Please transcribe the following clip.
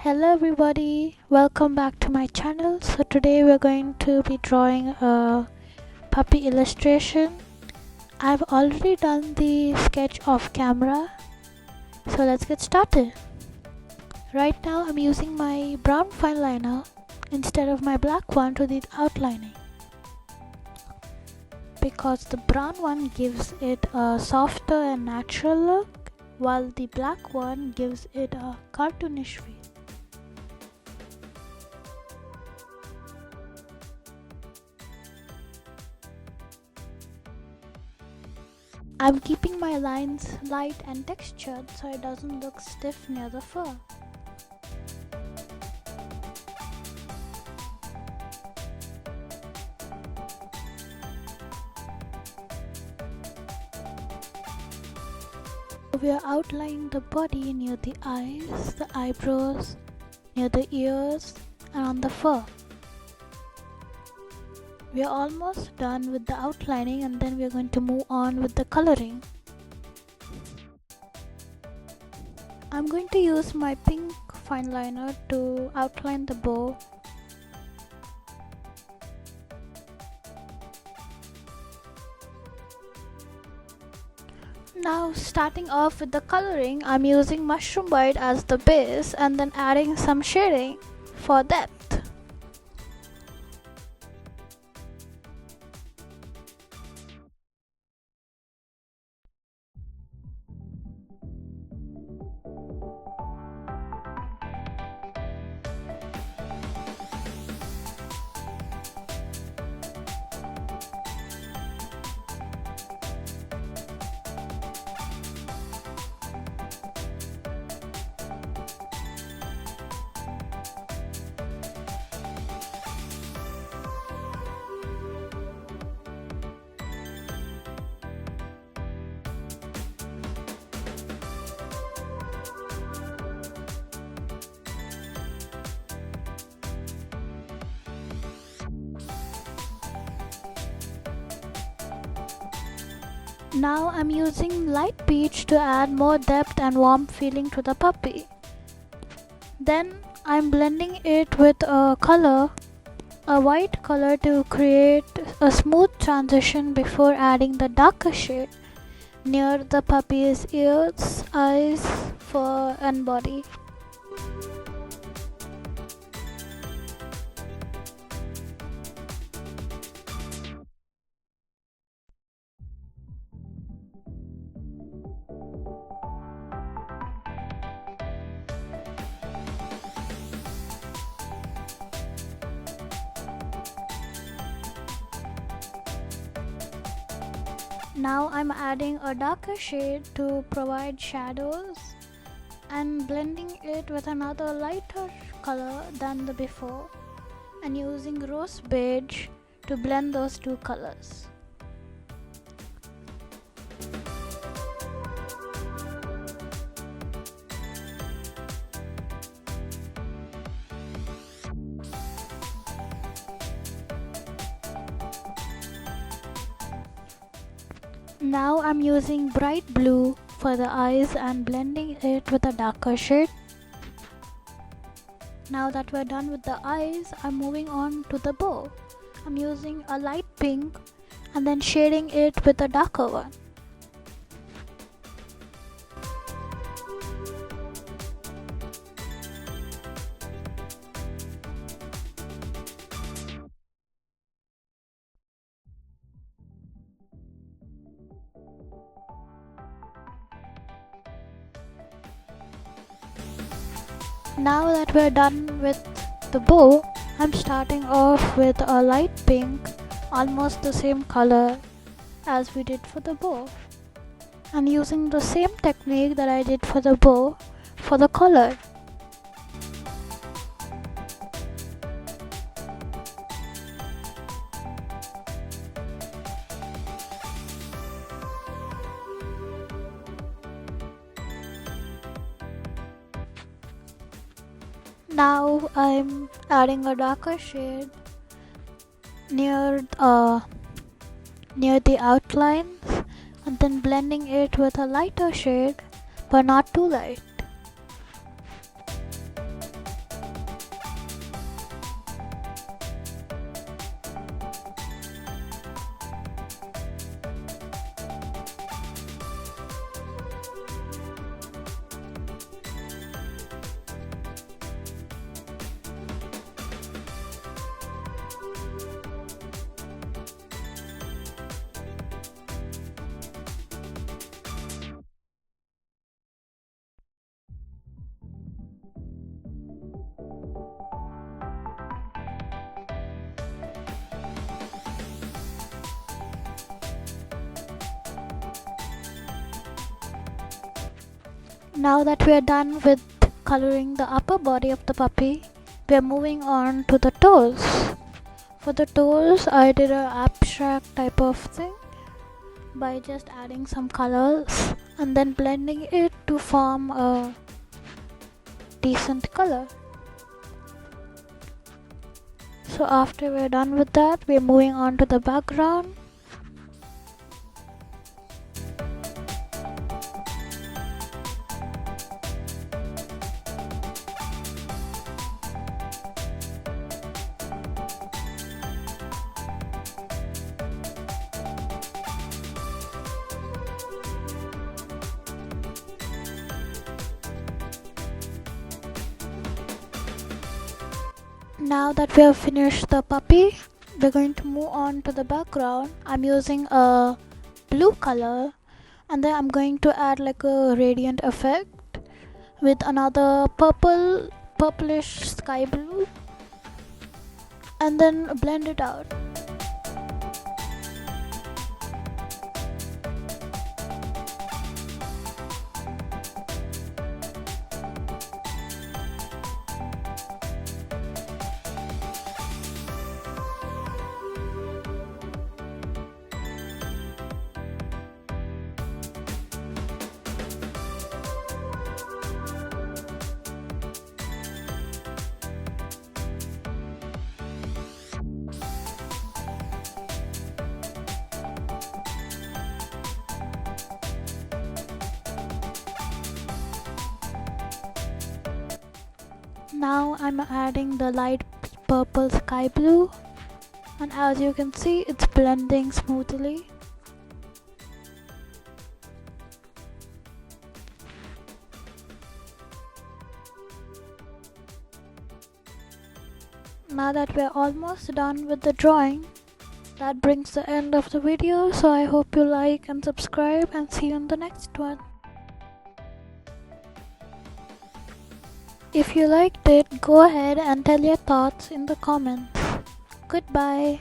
Hello everybody, welcome back to my channel. So today we're going to be drawing a puppy illustration. I've already done the sketch off camera, so let's get started. Right now I'm using my brown fine liner instead of my black one to do the outlining, because the brown one gives it a softer and natural look, while the black one gives it a cartoonish feel. I'm keeping my lines light and textured so it doesn't look stiff near the fur. We are outlining the body near the eyes, the eyebrows, near the ears, and on the fur. We are almost done with the outlining, and then we are going to move on with the coloring. I'm going to use my pink fine liner to outline the bow. Now, starting off with the coloring, I'm using mushroom white as the base and then adding some shading for depth. Now I'm using light peach to add more depth and warm feeling to the puppy. Then I'm blending it with a white color, to create a smooth transition before adding the darker shade near the puppy's ears, eyes, fur and body. Now I'm adding a darker shade to provide shadows and blending it with another lighter color than the before, and using rose beige to blend those two colors. Now I'm using bright blue for the eyes and blending it with a darker shade. Now that we're done with the eyes, I'm moving on to the bow. I'm using a light pink and then shading it with a darker one. Now that we're done with the bow, I'm starting off with a light pink, almost the same color as we did for the bow, and using the same technique that I did for the bow for the collar. Now I'm adding a darker shade near the outlines and then blending it with a lighter shade, but not too light. Now that we are done with coloring the upper body of the puppy, we are moving on to the toes. For the toes, I did an abstract type of thing by just adding some colors and then blending it to form a decent color. So after we're done with that, we're moving on to the background. Now that we have finished the puppy, we're going to move on to the background. I'm using a blue color and then I'm going to add like a radiant effect with another purplish sky blue and then blend it out. Now I'm adding the light purple sky blue, and as you can see, it's blending smoothly. Now that we're almost done with the drawing, that brings the end of the video. So I hope you like and subscribe, and see you in the next one. If you liked it, go ahead and tell your thoughts in the comments. Goodbye.